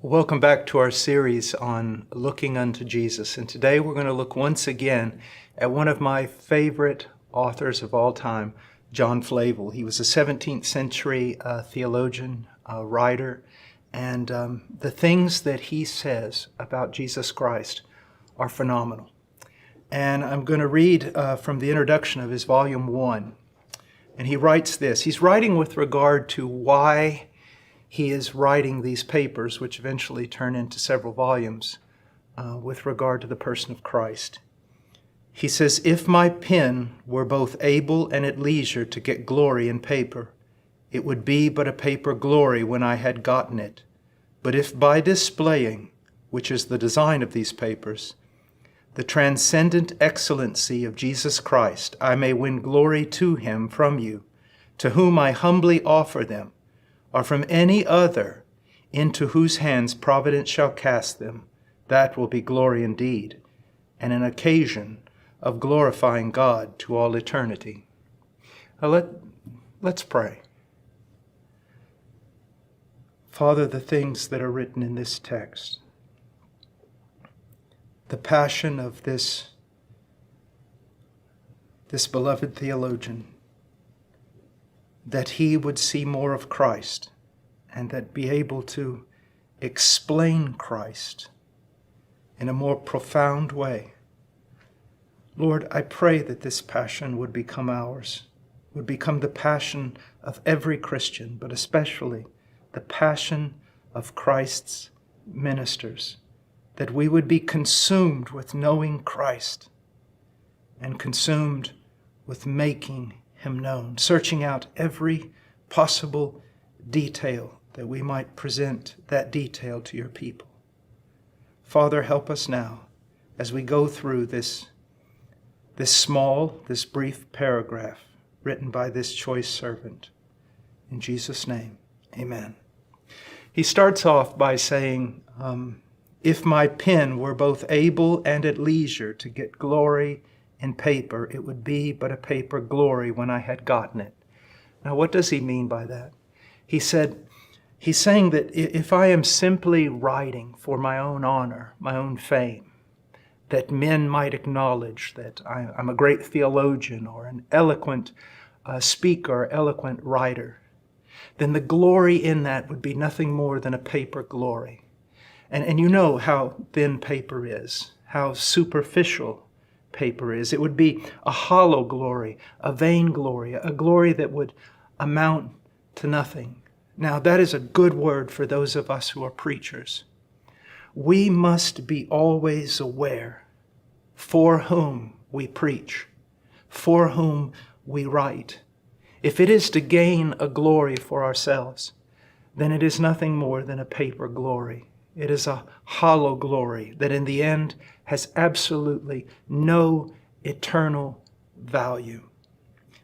Welcome back to our series on looking unto Jesus. And today we're going to look once again at one of my favorite authors of all time, John Flavel. He was a 17th century theologian, writer, and the things that he says about Jesus Christ are phenomenal. And I'm going to read from the introduction of his volume 1. And he writes this. He's writing with regard to why he is writing these papers, which eventually turn into several volumes, with regard to the person of Christ. He says, "If my pen were both able and at leisure to get glory in paper, it would be but a paper glory when I had gotten it. But if by displaying, which is the design of these papers, the transcendent excellency of Jesus Christ, I may win glory to him from you, to whom I humbly offer them, or from any other into whose hands providence shall cast them, that will be glory indeed, and an occasion of glorifying God to all eternity." Now let's pray. Father, the things that are written in this text, the passion of this beloved theologian, that he would see more of Christ and that be able to explain Christ in a more profound way. Lord, I pray that this passion would become ours, would become the passion of every Christian, but especially the passion of Christ's ministers, that we would be consumed with knowing Christ and consumed with making him known, searching out every possible detail that we might present that detail to your people. Father, help us now as we go through this brief paragraph written by this choice servant. In Jesus' name, amen. He starts off by saying, if my pen were both able and at leisure to get glory in paper, it would be but a paper glory when I had gotten it. Now, what does he mean by that? He's saying that if I am simply writing for my own honor, my own fame, that men might acknowledge that I'm a great theologian or an eloquent speaker, eloquent writer, then the glory in that would be nothing more than a paper glory. And you know how thin paper is, how superficial paper is. It would be a hollow glory, a vain glory, a glory that would amount to nothing. Now, that is a good word for those of us who are preachers. We must be always aware for whom we preach, for whom we write. If it is to gain a glory for ourselves, then it is nothing more than a paper glory. It is a hollow glory that in the end has absolutely no eternal value.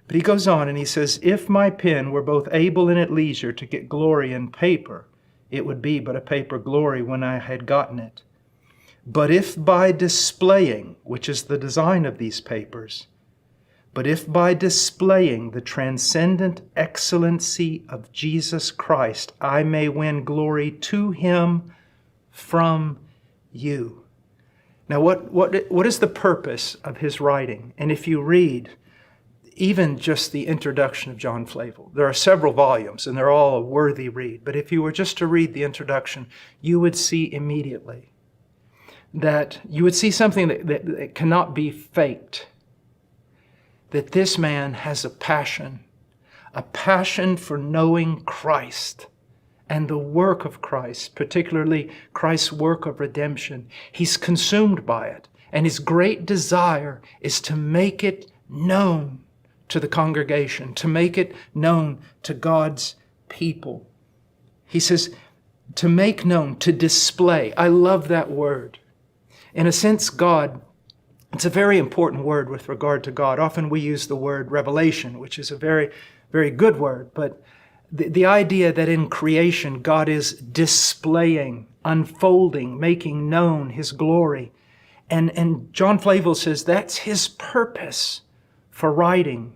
But he goes on and he says, if my pen were both able and at leisure to get glory in paper, it would be but a paper glory when I had gotten it. But if by displaying, which is the design of these papers, but if by displaying the transcendent excellency of Jesus Christ, I may win glory to him from you. Now, what is the purpose of his writing? And if you read even just the introduction of John Flavel, there are several volumes and they're all a worthy read. But if you were just to read the introduction, you would see immediately that you would see something that cannot be faked. That this man has a passion for knowing Christ and the work of Christ, particularly Christ's work of redemption. He's consumed by it, and his great desire is to make it known to the congregation, to make it known to God's people. He says, to make known, to display. I love that word. In a sense, God, it's a very important word with regard to God. Often we use the word revelation, which is a very, very good word, but the idea that in creation God is displaying, unfolding, making known his glory. And John Flavel says that's his purpose for writing.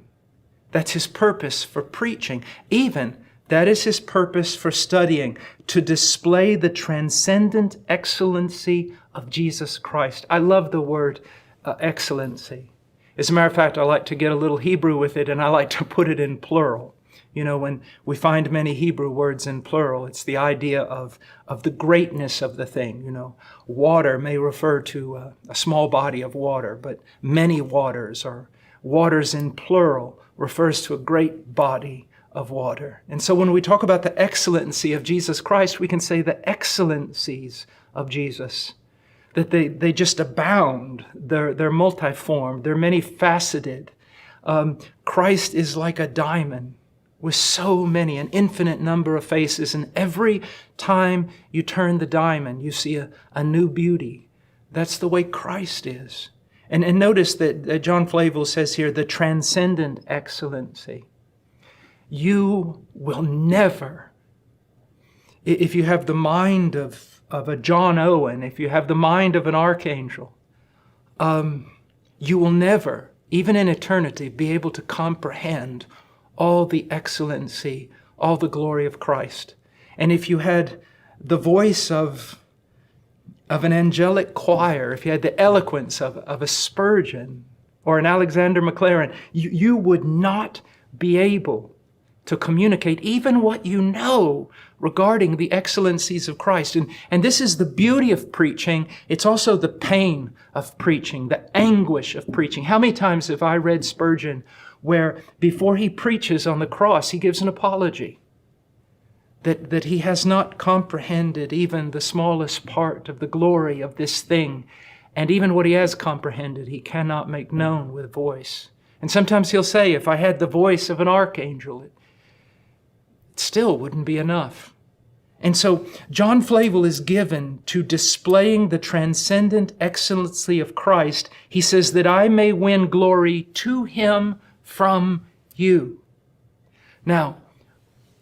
That's his purpose for preaching. Even That is his purpose for studying, to display the transcendent excellency of Jesus Christ. I love the word excellency. As a matter of fact, I like to get a little Hebrew with it, and I like to put it in plural. You know, when we find many Hebrew words in plural, it's the idea of the greatness of the thing. You know, water may refer to a small body of water, but many waters, or waters in plural, refers to a great body of water. And so when we talk about the excellency of Jesus Christ, we can say the excellencies of Jesus, that they just abound. They're multiform. They're many-faceted. Christ is like a diamond with so many, an infinite number of faces. And every time you turn the diamond, you see a new beauty. That's the way Christ is. And notice that John Flavel says here, the transcendent excellency. You will never, if you have the mind of a John Owen, if you have the mind of an archangel, you will never, even in eternity, be able to comprehend all the excellency, all the glory of Christ. And if you had the voice of an angelic choir, if you had the eloquence of a Spurgeon or an Alexander MacLaren, you would not be able to communicate even what you know regarding the excellencies of Christ. And this is the beauty of preaching. It's also the pain of preaching, the anguish of preaching. How many times have I read Spurgeon where before he preaches on the cross, he gives an apology that he has not comprehended even the smallest part of the glory of this thing. And even what he has comprehended, he cannot make known with voice. And sometimes he'll say, if I had the voice of an archangel, it still wouldn't be enough. And so John Flavel is given to displaying the transcendent excellency of Christ. He says that I may win glory to him from you. Now,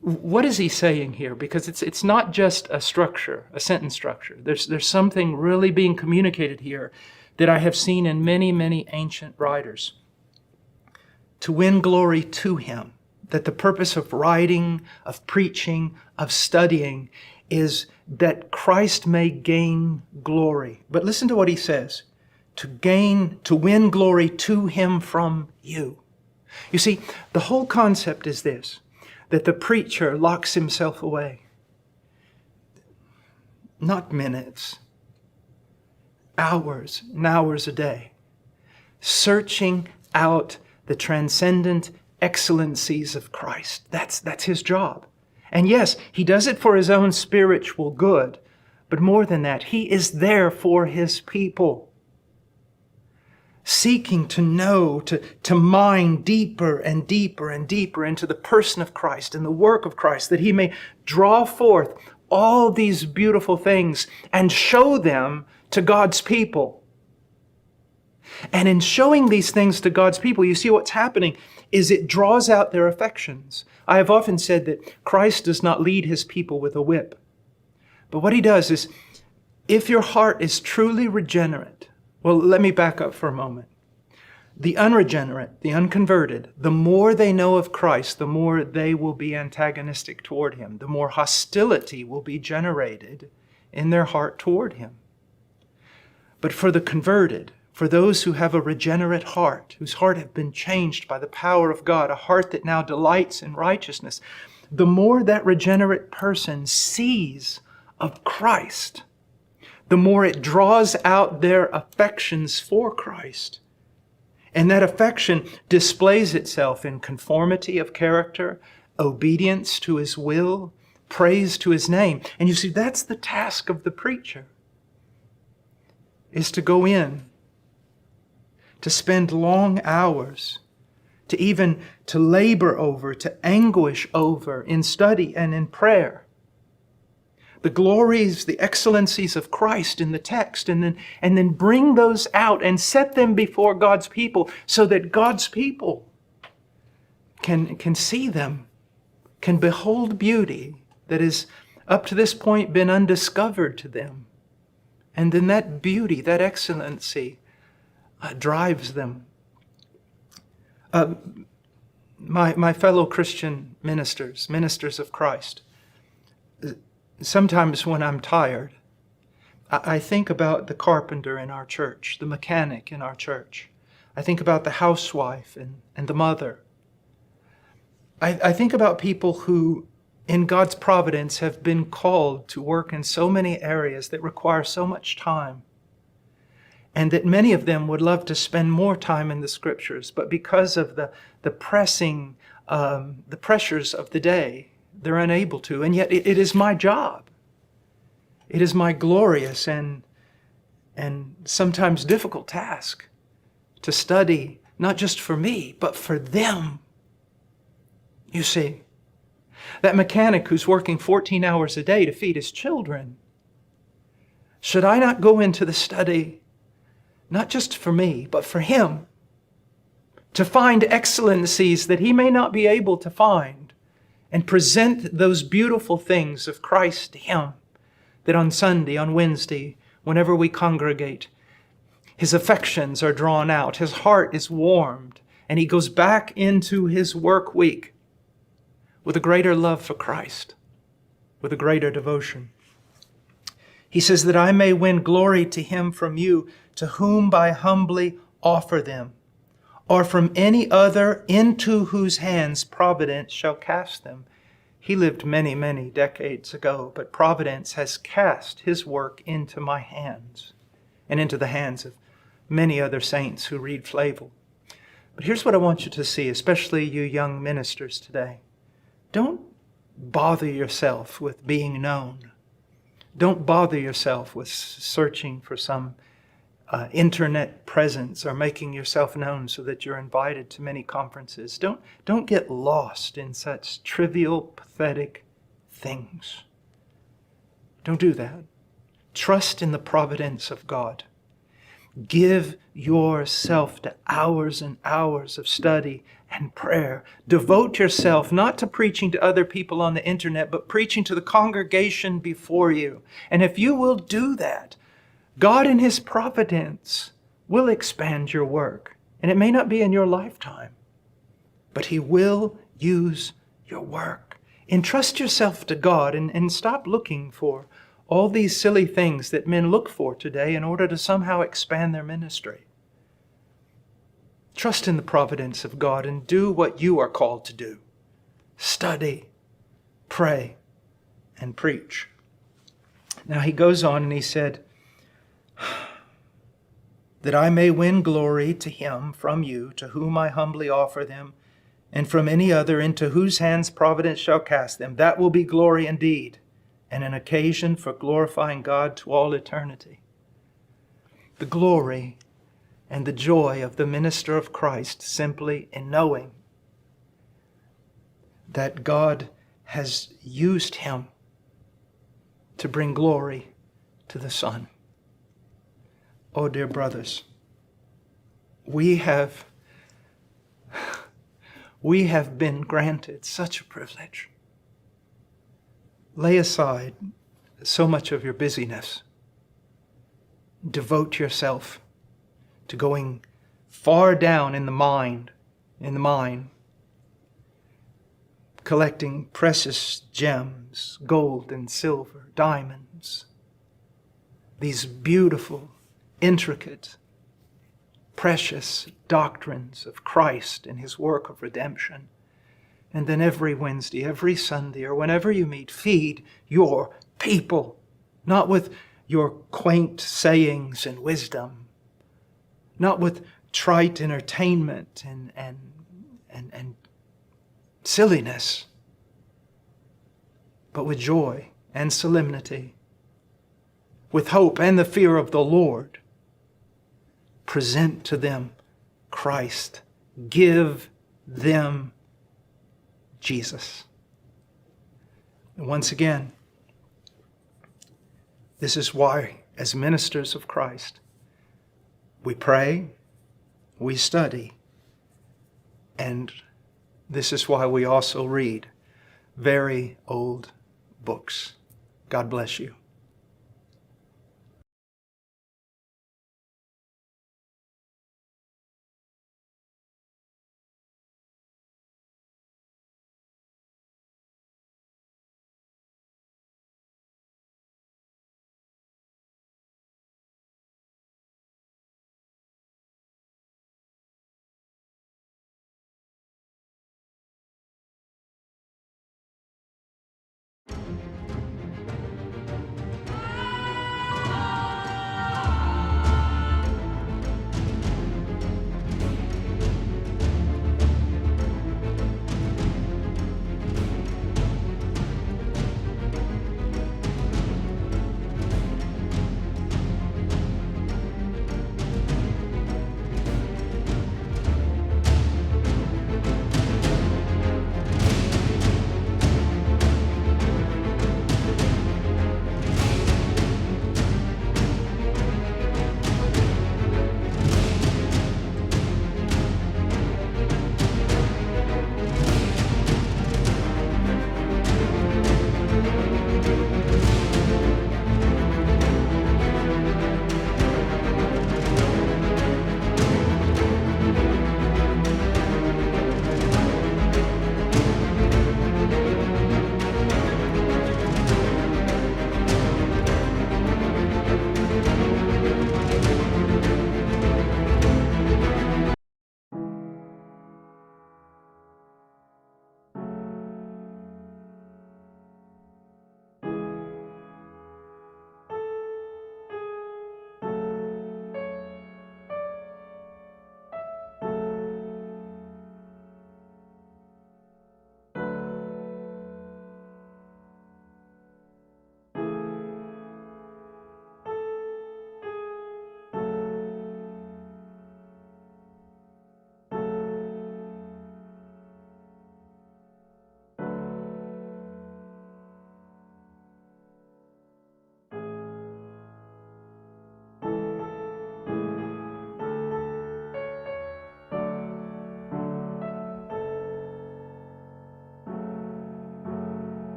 what is he saying here? Because it's not just a structure, a sentence structure. There's something really being communicated here that I have seen in many, many ancient writers. To win glory to him. That the purpose of writing, of preaching, of studying is that Christ may gain glory. But listen to what he says. To win glory to him from you. You see, the whole concept is this, that the preacher locks himself away. Not minutes, hours and hours a day, searching out the transcendent excellencies of Christ. That's his job. And yes, he does it for his own spiritual good, but more than that, he is there for his people, seeking to know, to mine deeper and deeper and deeper into the person of Christ and the work of Christ, that he may draw forth all these beautiful things and show them to God's people. And in showing these things to God's people, you see what's happening is it draws out their affections. I have often said that Christ does not lead his people with a whip. But what he does is, if your heart is truly regenerate, well, let me back up for a moment. The unregenerate, the unconverted, the more they know of Christ, the more they will be antagonistic toward him. The more hostility will be generated in their heart toward him. But for the converted, for those who have a regenerate heart, whose heart have been changed by the power of God, a heart that now delights in righteousness, the more that regenerate person sees of Christ, the more it draws out their affections for Christ. And that affection displays itself in conformity of character, obedience to his will, praise to his name. And you see, that's the task of the preacher, is to go in, to spend long hours, to labor over, to anguish over in study and in prayer. The glories, the excellencies of Christ in the text, and then bring those out and set them before God's people so that God's people can see them, can behold beauty that has up to this point been undiscovered to them. And then that beauty, that excellency, drives them. My fellow Christian ministers of Christ, sometimes when I'm tired, I think about the carpenter in our church, the mechanic in our church. I think about the housewife and the mother. I think about people who, in God's providence, have been called to work in so many areas that require so much time, and that many of them would love to spend more time in the Scriptures, but because of the pressing, the pressures of the day, they're unable to. And yet it is my job. It is my glorious and sometimes difficult task to study, not just for me, but for them. You see, that mechanic who's working 14 hours a day to feed his children, should I not go into the study, not just for me, but for him, to find excellencies that he may not be able to find, and present those beautiful things of Christ to him, that on Sunday, on Wednesday, whenever we congregate, his affections are drawn out, his heart is warmed, and he goes back into his work week with a greater love for Christ, with a greater devotion. He says that I may win glory to him from you, to whom I humbly offer them, or from any other into whose hands providence shall cast them. He lived many, many decades ago, but providence has cast his work into my hands and into the hands of many other saints who read Flavel. But here's what I want you to see, especially you young ministers today. Don't bother yourself with being known. Don't bother yourself with searching for some internet presence or making yourself known so that you're invited to many conferences. Don't get lost in such trivial, pathetic things. Don't do that. Trust in the providence of God. Give yourself to hours and hours of study and prayer. Devote yourself not to preaching to other people on the internet, but preaching to the congregation before you. And if you will do that, God in His providence will expand your work. And it may not be in your lifetime, but He will use your work. Entrust yourself to God and stop looking for all these silly things that men look for today in order to somehow expand their ministry. Trust in the providence of God and do what you are called to do. Study, pray, and preach. Now he goes on and he said, that I may win glory to Him from you, to whom I humbly offer them, and from any other into whose hands providence shall cast them. That will be glory indeed, and an occasion for glorifying God to all eternity. The glory and the joy of the minister of Christ simply in knowing that God has used him to bring glory to the Son. Oh, dear brothers, we have been granted such a privilege. Lay aside so much of your busyness. Devote yourself to going far down in the mine, collecting precious gems, gold and silver, diamonds, these beautiful, intricate, precious doctrines of Christ and His work of redemption. And then every Wednesday, every Sunday, or whenever you meet, feed your people, not with your quaint sayings and wisdom, not with trite entertainment and silliness, but with joy and solemnity, with hope and the fear of the Lord. Present to them Christ. Give them Jesus. And once again, this is why, as ministers of Christ, we pray, we study, and this is why we also read very old books. God bless you.